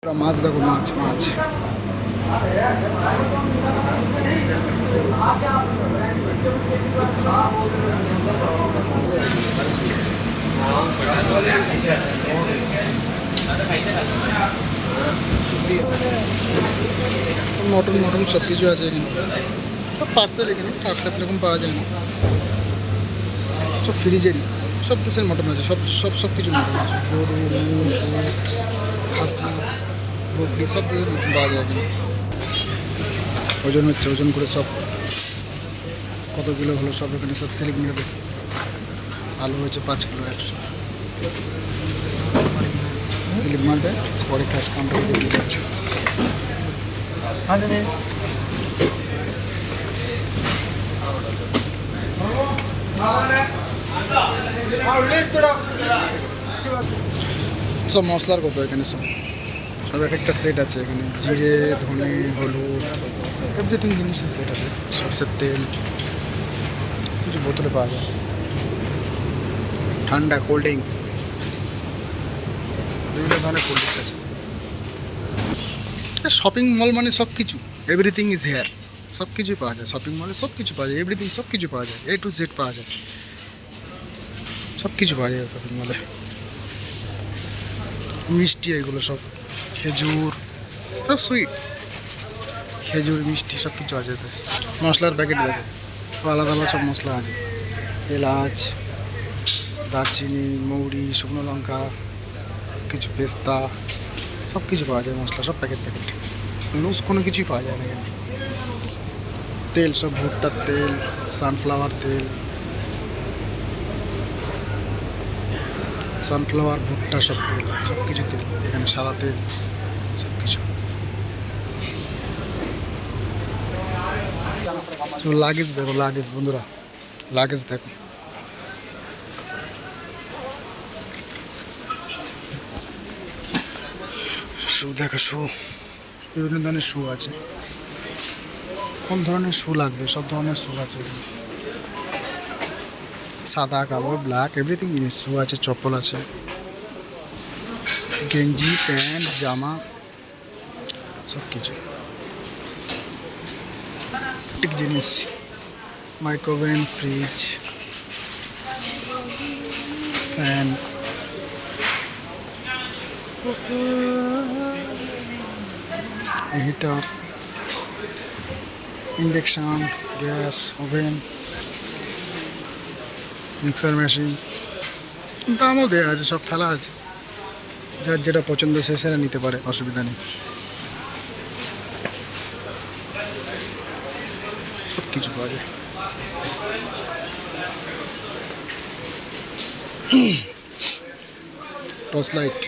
মাছ দেখো, মাছ মাছ mutton mutton সব কিছু আছে এখানে, সব পার্সেল। এখানে টাটকা সেরকম পাওয়া যায় না, সব ফ্রিজেরই। সব দেশের মটন আছে, সব সব সব কিছু মটন আছে। গরু, খাসি, বকরি সব দেশের মটন পাওয়া যায় এখানে। ওজন হচ্ছে, ওজন করে সব কত কিলো হলো সব এখানে সব স্লিপ মেরে দেবে। আলু হয়েছে 5 কিলো 100, স্লিপ মারবে, পরে ক্যাশ কাউন্টারে দিয়ে দিচ্ছে। সব মশলার কত এখানে, সব সব এক একটা সেট আছে এখানে। জিরে, ধনে, হলুদ, এভরিথিং জিনিসের সেট আছে। সরষের তেল কিছু বোতলে পাওয়া যায়। ঠান্ডা কোল্ড ড্রিঙ্কস, বিভিন্ন ধরনের কোল্ড ড্রিঙ্কস আছে। শপিং মল মানে সব কিছু, এভরিথিং ইজ হেয়ার। সব কিছুই পাওয়া যায় শপিং মলে, সব কিছু পাওয়া যায়, এভরিথিং সব কিছু পাওয়া যায়, A to Z পাওয়া যায়, সব কিছু পাওয়া যায় শপিং মলে। মিষ্টি এগুলো সব, খেজুর, সব সুইটস, খেজুর মিষ্টি সব কিছু আছে। মশলার প্যাকেট দেখো, আলাদা আলাদা সব মশলা আছে। এলাচ, দারচিনি, মৌরি, শুকনো লঙ্কা, কিছু পেস্তা, সব কিছু পাওয়া যায় মশলা, সব প্যাকেট প্যাকেট। লুজ কোনো কিছুই পাওয়া যায় না এখানে। তেল সব ভুট্টার তেল, সানফ্লাওয়ার তেল, সানফ্লাওয়ার, ভুট্টা সব তেল, সব কিছু তেল এখানে, সাদা তেল সব কিছু। লাগেজ দেখো, লাগেজ বন্ধুরা, লাগেজ দেখো। শু দেখো, শু, বিভিন্ন ধরনের শু আছে। কোন ধরনের শু লাগবে সব ধরনের শু আছে এখানে। সাদা, কালো, ব্ল্যাক এভরিথিং জিনিস শু আছে, চপ্পল আছে, গেঞ্জি, প্যান্ট, জামা সব কিছু। ঠিক জিনিস, microwave, fridge, fan, heater, induction, gas, oven, mixer machine, দামও দেওয়া আছে, সব ফেলা আছে। যার যেটা পছন্দ সে সেটা নিতে পারে, অসুবিধা নেই। সব কিছু পাওয়া যায়। Torch light.